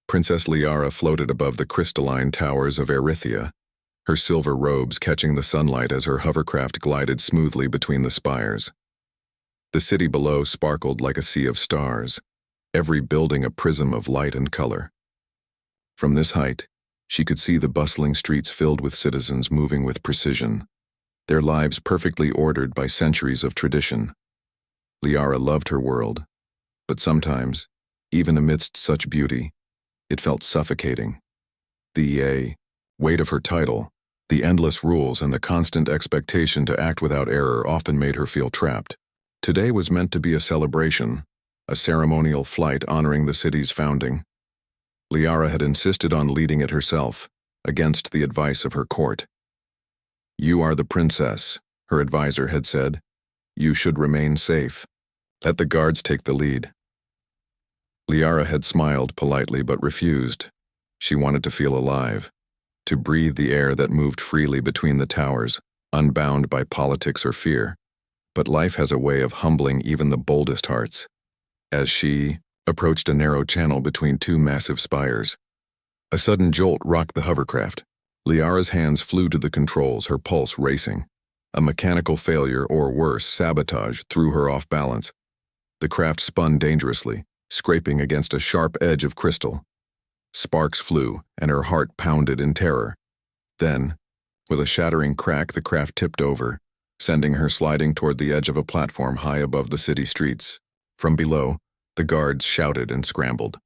Princess Liara floated above the crystalline towers of Erythia, her silver robes catching the sunlight as her hovercraft glided smoothly between the spires. The city below sparkled like a sea of stars, every building a prism of light and color. From this height, she could see the bustling streets filled with citizens moving with precision, their lives perfectly ordered by centuries of tradition. Liara loved her world, but sometimes, even amidst such beauty, it felt suffocating. The weight of her title, the endless rules and the constant expectation to act without error often made her feel trapped. Today was meant to be a celebration, a ceremonial flight honoring the city's founding. Liara had insisted on leading it herself, against the advice of her court. "You are the princess," her advisor had said. "You should remain safe. Let the guards take the lead." Liara had smiled politely but refused. She wanted to feel alive, to breathe the air that moved freely between the towers, unbound by politics or fear. But life has a way of humbling even the boldest hearts. As she approached a narrow channel between two massive spires, a sudden jolt rocked the hovercraft. Liara's hands flew to the controls, her pulse racing. A mechanical failure, or worse, sabotage, threw her off balance. The craft spun dangerously, scraping against a sharp edge of crystal. Sparks flew, and her heart pounded in terror. Then, with a shattering crack, the craft tipped over, sending her sliding toward the edge of a platform high above the city streets. From below, the guards shouted and scrambled.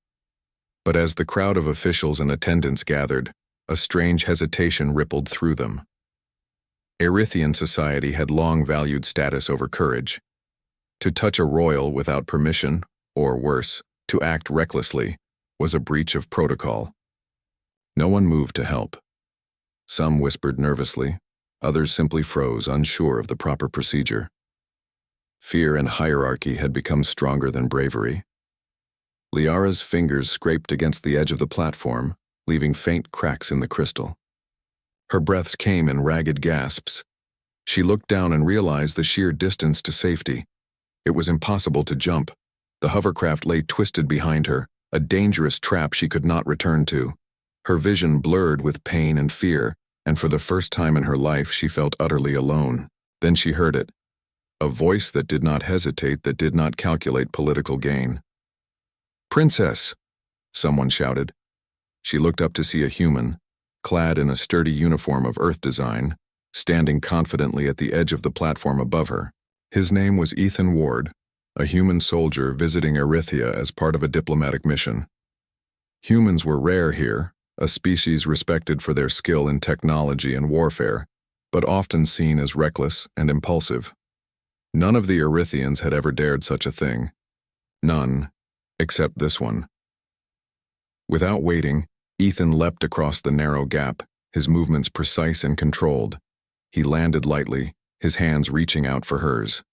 But as the crowd of officials and attendants gathered, a strange hesitation rippled through them. Erythian society had long valued status over courage. To touch a royal without permission, or worse, to act recklessly, was a breach of protocol. No one moved to help. Some whispered nervously, others simply froze, unsure of the proper procedure. Fear and hierarchy had become stronger than bravery. Liara's fingers scraped against the edge of the platform, leaving faint cracks in the crystal. Her breaths came in ragged gasps. She looked down and realized the sheer distance to safety. It was impossible to jump. The hovercraft lay twisted behind her, a dangerous trap she could not return to. Her vision blurred with pain and fear, and for the first time in her life she felt utterly alone. Then she heard it. A voice that did not hesitate, that did not calculate political gain. "Princess!" someone shouted. She looked up to see a human, clad in a sturdy uniform of Earth design, standing confidently at the edge of the platform above her. His name was Ethan Ward, a human soldier visiting Erythia as part of a diplomatic mission. Humans were rare here, a species respected for their skill in technology and warfare, but often seen as reckless and impulsive. None of the Erythians had ever dared such a thing. None, except this one. Without waiting, Ethan leapt across the narrow gap, his movements precise and controlled. He landed lightly, his hands reaching out for hers.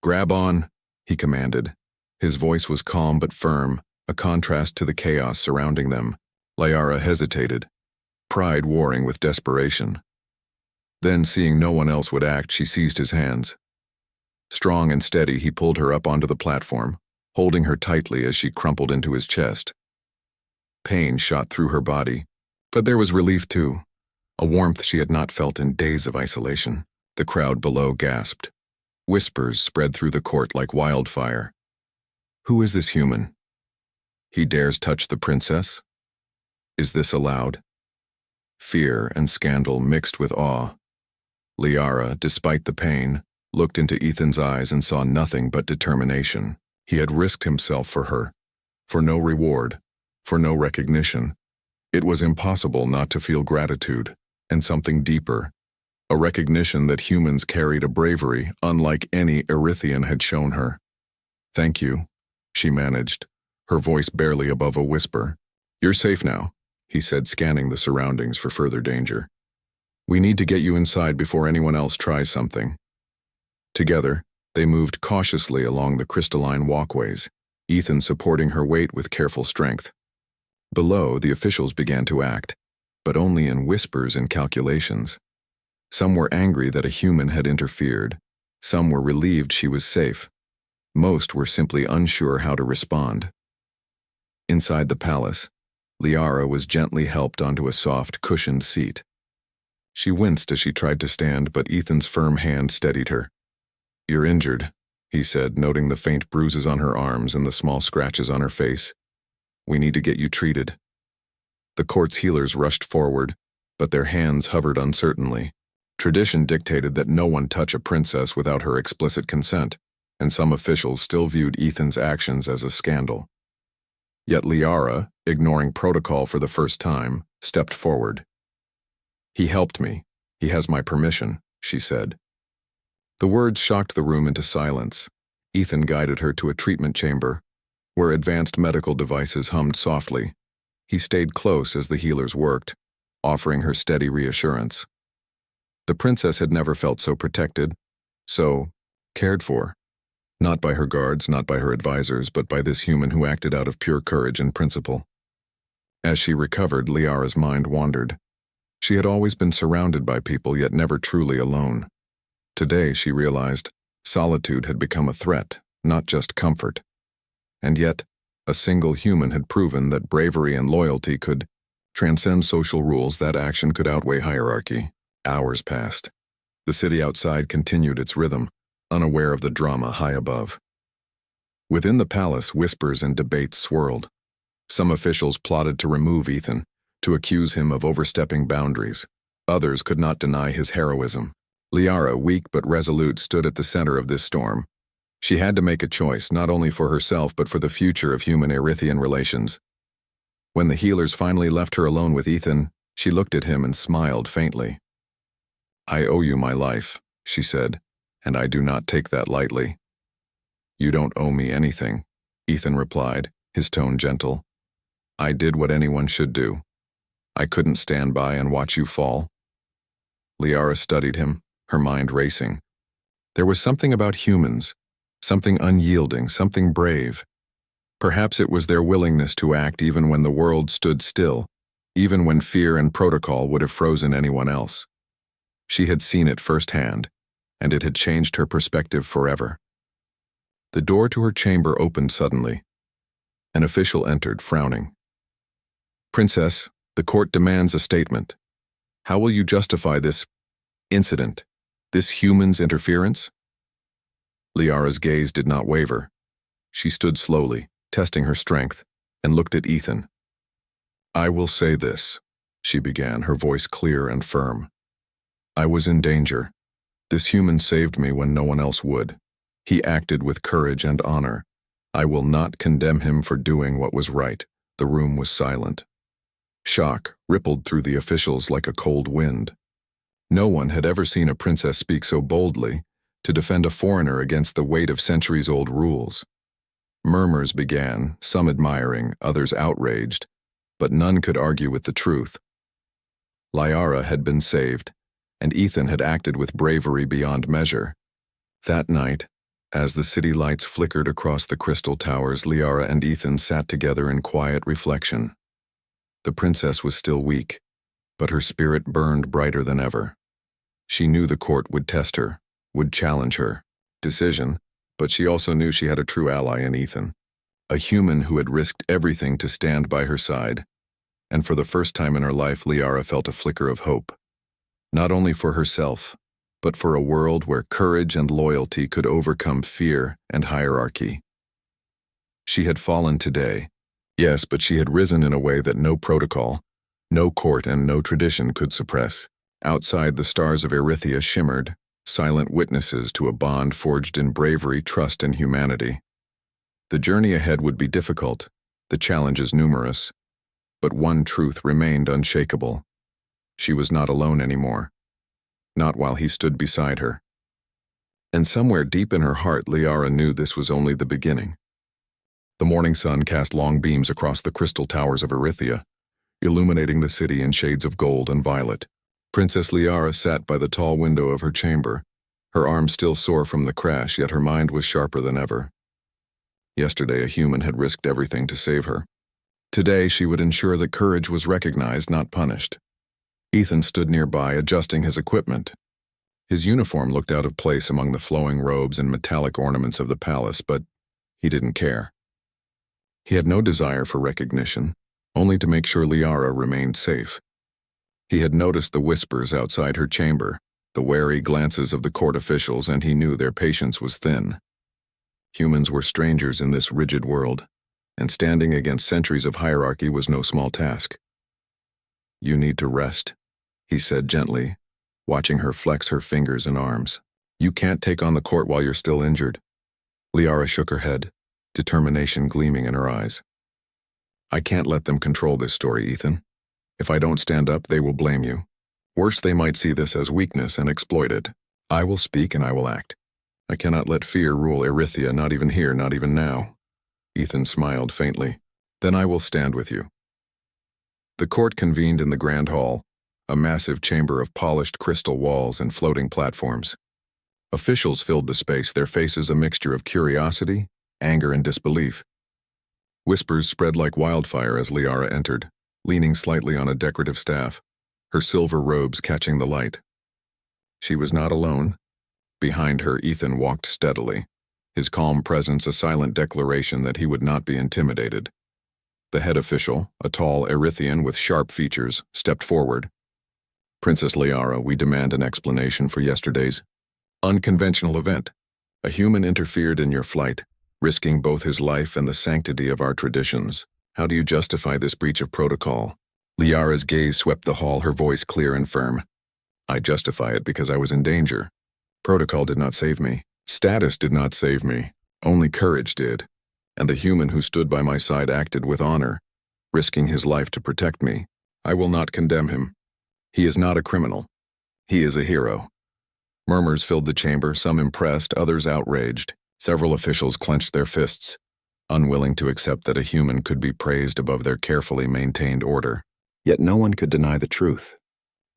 "Grab on," he commanded. His voice was calm but firm, a contrast to the chaos surrounding them. Liara hesitated, pride warring with desperation. Then, seeing no one else would act, she seized his hands. Strong and steady, he pulled her up onto the platform, holding her tightly as she crumpled into his chest. Pain shot through her body, but there was relief too, a warmth she had not felt in days of isolation. The crowd below gasped. Whispers spread through the court like wildfire. "Who is this human? He dares touch the princess? Is this allowed?" Fear and scandal mixed with awe. Liara, despite the pain, looked into Ethan's eyes and saw nothing but determination. He had risked himself for her, for no reward, for no recognition. It was impossible not to feel gratitude, and something deeper, a recognition that humans carried a bravery unlike any Erythian had shown her. "Thank you," she managed, her voice barely above a whisper. "You're safe now," he said, scanning the surroundings for further danger. "We need to get you inside before anyone else tries something." Together, they moved cautiously along the crystalline walkways, Ethan supporting her weight with careful strength. Below, the officials began to act, but only in whispers and calculations. Some were angry that a human had interfered. Some were relieved she was safe. Most were simply unsure how to respond. Inside the palace, Liara was gently helped onto a soft, cushioned seat. She winced as she tried to stand, but Ethan's firm hand steadied her. "You're injured," he said, noting the faint bruises on her arms and the small scratches on her face. "We need to get you treated." The court's healers rushed forward, but their hands hovered uncertainly. Tradition dictated that no one touch a princess without her explicit consent, and some officials still viewed Ethan's actions as a scandal. Yet Liara, ignoring protocol for the first time, stepped forward. "He helped me. He has my permission," she said. The words shocked the room into silence. Ethan guided her to a treatment chamber, where advanced medical devices hummed softly. He stayed close as the healers worked, offering her steady reassurance. The princess had never felt so protected, so cared for. Not by her guards, not by her advisors, but by this human who acted out of pure courage and principle. As she recovered, Liara's mind wandered. She had always been surrounded by people, yet never truly alone. Today, she realized, solitude had become a threat, not just comfort. And yet, a single human had proven that bravery and loyalty could transcend social rules, that action could outweigh hierarchy. Hours passed. The city outside continued its rhythm, unaware of the drama high above. Within the palace, whispers and debates swirled. Some officials plotted to remove Ethan, to accuse him of overstepping boundaries. Others could not deny his heroism. Liara, weak but resolute, stood at the center of this storm. She had to make a choice, not only for herself but for the future of human-Erithian relations. When the healers finally left her alone with Ethan, she looked at him and smiled faintly. "I owe you my life," she said, "and I do not take that lightly." "You don't owe me anything," Ethan replied, his tone gentle. "I did what anyone should do. I couldn't stand by and watch you fall." Liara studied him, her mind racing. There was something about humans, something unyielding, something brave. Perhaps it was their willingness to act even when the world stood still, even when fear and protocol would have frozen anyone else. She had seen it firsthand, and it had changed her perspective forever. The door to her chamber opened suddenly. An official entered, frowning. "Princess, the court demands a statement. How will you justify this incident, this human's interference?" Liara's gaze did not waver. She stood slowly, testing her strength, and looked at Ethan. "I will say this," she began, her voice clear and firm. "I was in danger. This human saved me when no one else would. He acted with courage and honor. I will not condemn him for doing what was right." The room was silent. Shock rippled through the officials like a cold wind. No one had ever seen a princess speak so boldly, to defend a foreigner against the weight of centuries-old rules. Murmurs began, some admiring, others outraged, but none could argue with the truth. Liara had been saved, and Ethan had acted with bravery beyond measure. That night, as the city lights flickered across the crystal towers, Liara and Ethan sat together in quiet reflection. The princess was still weak, but her spirit burned brighter than ever. She knew the court would test her, would challenge her decision, but she also knew she had a true ally in Ethan, a human who had risked everything to stand by her side. And for the first time in her life, Liara felt a flicker of hope, not only for herself, but for a world where courage and loyalty could overcome fear and hierarchy. She had fallen today, yes, but she had risen in a way that no protocol, no court, and no tradition could suppress. Outside, the stars of Erythia shimmered, silent witnesses to a bond forged in bravery, trust, and humanity. The journey ahead would be difficult, the challenges numerous, but one truth remained unshakable. She was not alone anymore, not while he stood beside her. And somewhere deep in her heart, Liara knew this was only the beginning. The morning sun cast long beams across the crystal towers of Erythia, illuminating the city in shades of gold and violet. Princess Liara sat by the tall window of her chamber, her arms still sore from the crash, yet her mind was sharper than ever. Yesterday, a human had risked everything to save her. Today, she would ensure that courage was recognized, not punished. Ethan stood nearby, adjusting his equipment. His uniform looked out of place among the flowing robes and metallic ornaments of the palace, but he didn't care. He had no desire for recognition, only to make sure Liara remained safe. He had noticed the whispers outside her chamber, the wary glances of the court officials, and he knew their patience was thin. Humans were strangers in this rigid world, and standing against centuries of hierarchy was no small task. "You need to rest," he said gently, watching her flex her fingers and arms. "You can't take on the court while you're still injured." Liara shook her head, determination gleaming in her eyes. "I can't let them control this story, Ethan. If I don't stand up, they will blame you. Worse, they might see this as weakness and exploit it. I will speak and I will act. I cannot let fear rule Erythia, not even here, not even now." Ethan smiled faintly. "Then I will stand with you." The court convened in the grand hall, a massive chamber of polished crystal walls and floating platforms. Officials filled the space, their faces a mixture of curiosity, anger, and disbelief. Whispers spread like wildfire as Liara entered, leaning slightly on a decorative staff, her silver robes catching the light. She was not alone. Behind her, Ethan walked steadily, his calm presence a silent declaration that he would not be intimidated. The head official, a tall Erythian with sharp features, stepped forward. "Princess Liara, we demand an explanation for yesterday's unconventional event. A human interfered in your flight, risking both his life and the sanctity of our traditions. How do you justify this breach of protocol?" Liara's gaze swept the hall, her voice clear and firm. "I justify it because I was in danger. Protocol did not save me. Status did not save me. Only courage did. And the human who stood by my side acted with honor, risking his life to protect me. I will not condemn him. He is not a criminal. He is a hero." Murmurs filled the chamber, some impressed, others outraged. Several officials clenched their fists, unwilling to accept that a human could be praised above their carefully maintained order. Yet no one could deny the truth.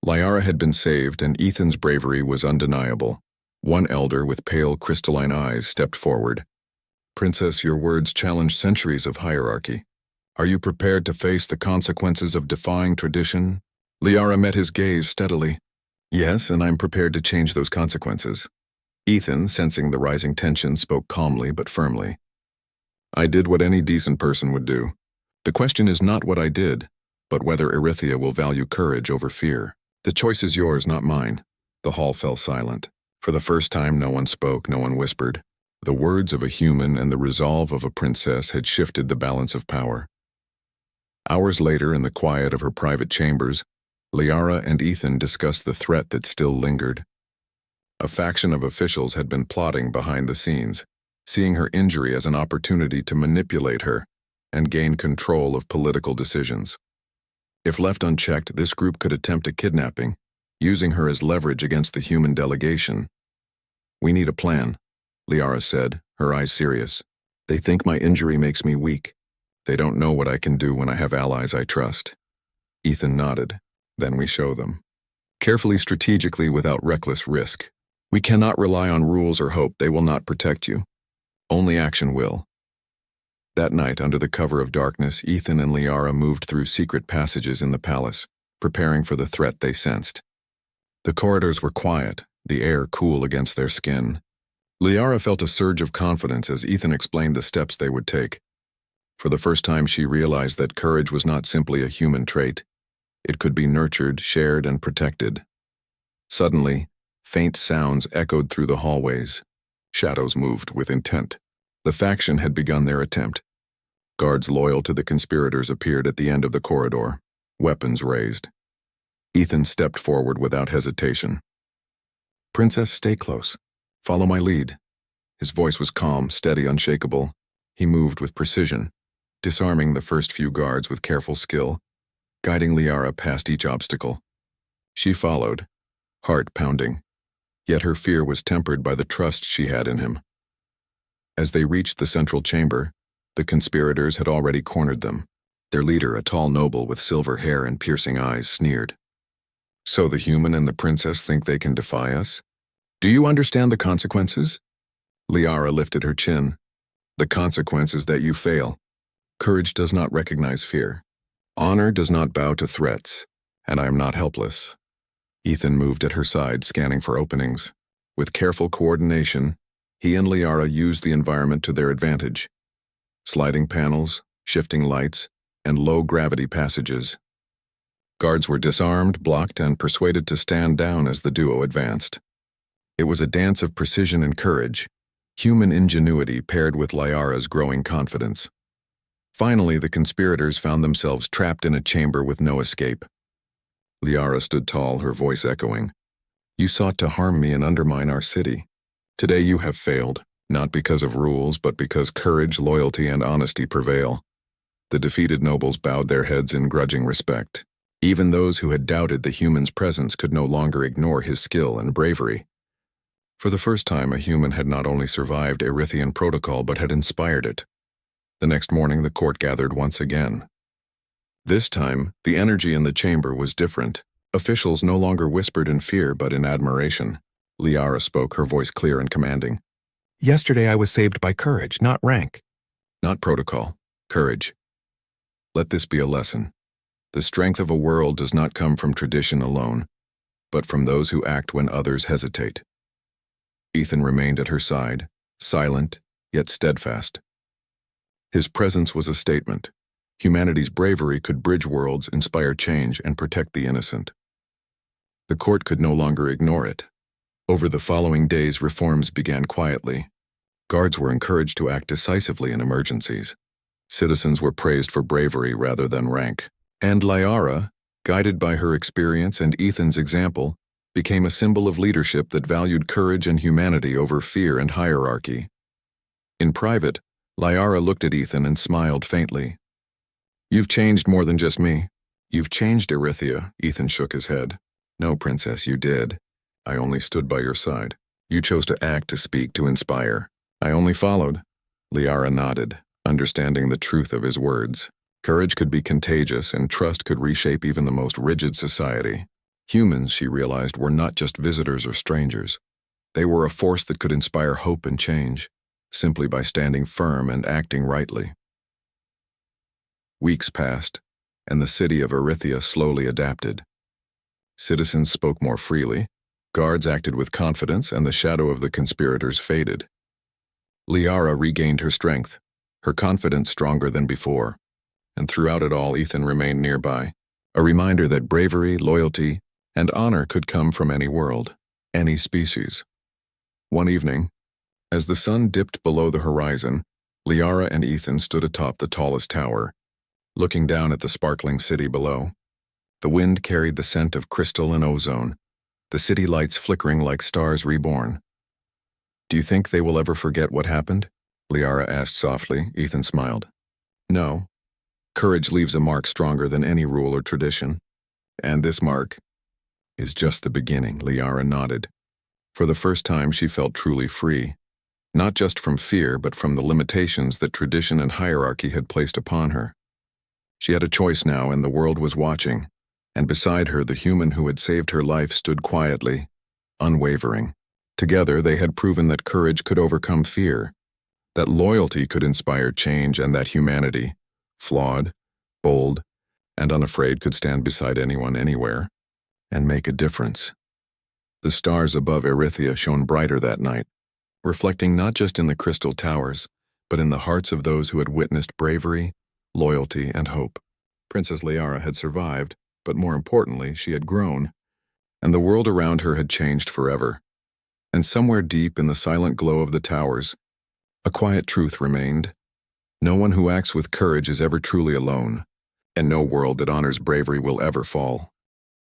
Liara had been saved, and Ethan's bravery was undeniable. One elder with pale crystalline eyes stepped forward. "Princess, your words challenge centuries of hierarchy. Are you prepared to face the consequences of defying tradition?" Liara met his gaze steadily. "Yes, and I'm prepared to change those consequences." Ethan, sensing the rising tension, spoke calmly but firmly. "I did what any decent person would do. The question is not what I did, but whether Erythia will value courage over fear. The choice is yours, not mine." The hall fell silent. For the first time, no one spoke, no one whispered. The words of a human and the resolve of a princess had shifted the balance of power. Hours later, in the quiet of her private chambers, Liara and Ethan discussed the threat that still lingered. A faction of officials had been plotting behind the scenes, seeing her injury as an opportunity to manipulate her and gain control of political decisions. If left unchecked, this group could attempt a kidnapping, using her as leverage against the human delegation. "We need a plan," Liara said, her eyes serious. "They think my injury makes me weak. They don't know what I can do when I have allies I trust." Ethan nodded. "Then we show them. Carefully, strategically, without reckless risk. We cannot rely on rules or hope. They will not protect you. Only action will." That night, under the cover of darkness, Ethan and Liara moved through secret passages in the palace, preparing for the threat they sensed. The corridors were quiet, the air cool against their skin. Liara felt a surge of confidence as Ethan explained the steps they would take. For the first time, she realized that courage was not simply a human trait. It could be nurtured, shared, and protected. Suddenly, faint sounds echoed through the hallways. Shadows moved with intent. The faction had begun their attempt. Guards loyal to the conspirators appeared at the end of the corridor, weapons raised. Ethan stepped forward without hesitation. "Princess, stay close. Follow my lead." His voice was calm, steady, unshakable. He moved with precision, disarming the first few guards with careful skill, guiding Liara past each obstacle. She followed, heart pounding, yet her fear was tempered by the trust she had in him. As they reached the central chamber, the conspirators had already cornered them. Their leader, a tall noble with silver hair and piercing eyes, sneered. "So the human and the princess think they can defy us? Do you understand the consequences?" Liara lifted her chin. "The consequence is that you fail. Courage does not recognize fear. Honor does not bow to threats, and I am not helpless." Ethan moved at her side, scanning for openings. With careful coordination, he and Liara used the environment to their advantage. Sliding panels, shifting lights, and low-gravity passages. Guards were disarmed, blocked, and persuaded to stand down as the duo advanced. It was a dance of precision and courage, human ingenuity paired with Liara's growing confidence. Finally, the conspirators found themselves trapped in a chamber with no escape. Liara stood tall, her voice echoing. "You sought to harm me and undermine our city. Today you have failed, not because of rules, but because courage, loyalty, and honesty prevail." The defeated nobles bowed their heads in grudging respect. Even those who had doubted the human's presence could no longer ignore his skill and bravery. For the first time, a human had not only survived Erythian protocol but had inspired it. The next morning, the court gathered once again. This time, the energy in the chamber was different. Officials no longer whispered in fear but in admiration. Liara spoke, her voice clear and commanding. "Yesterday I was saved by courage, not rank." "Not protocol, courage. Let this be a lesson. The strength of a world does not come from tradition alone, but from those who act when others hesitate." Ethan remained at her side, silent, yet steadfast. His presence was a statement. Humanity's bravery could bridge worlds, inspire change, and protect the innocent. The court could no longer ignore it. Over the following days, reforms began quietly. Guards were encouraged to act decisively in emergencies. Citizens were praised for bravery rather than rank. And Liara, guided by her experience and Ethan's example, became a symbol of leadership that valued courage and humanity over fear and hierarchy. In private, Liara looked at Ethan and smiled faintly. "You've changed more than just me. You've changed Erythia." Ethan shook his head. "No, princess, you did. I only stood by your side. You chose to act, to speak, to inspire. I only followed." Liara nodded, understanding the truth of his words. Courage could be contagious, and trust could reshape even the most rigid society. Humans, she realized, were not just visitors or strangers. They were a force that could inspire hope and change, simply by standing firm and acting rightly. Weeks passed, and the city of Erythia slowly adapted. Citizens spoke more freely, guards acted with confidence, and the shadow of the conspirators faded. Liara regained her strength, her confidence stronger than before, and throughout it all Ethan remained nearby, a reminder that bravery, loyalty, and honor could come from any world, any species. One evening, as the sun dipped below the horizon, Liara and Ethan stood atop the tallest tower, looking down at the sparkling city below. The wind carried the scent of crystal and ozone, the city lights flickering like stars reborn. "Do you think they will ever forget what happened?" Liara asked softly. Ethan smiled. "No. Courage leaves a mark stronger than any rule or tradition. And this mark is just the beginning." Liara nodded. For the first time, she felt truly free, not just from fear, but from the limitations that tradition and hierarchy had placed upon her. She had a choice now, and the world was watching, and beside her, the human who had saved her life stood quietly, unwavering. Together, they had proven that courage could overcome fear, that loyalty could inspire change, and that humanity, flawed, bold, and unafraid, could stand beside anyone, anywhere, and make a difference. The stars above Erythia shone brighter that night, reflecting not just in the crystal towers, but in the hearts of those who had witnessed bravery, loyalty, and hope. Princess Liara had survived, but more importantly, she had grown, and the world around her had changed forever. And somewhere deep in the silent glow of the towers, a quiet truth remained. No one who acts with courage is ever truly alone, and no world that honors bravery will ever fall.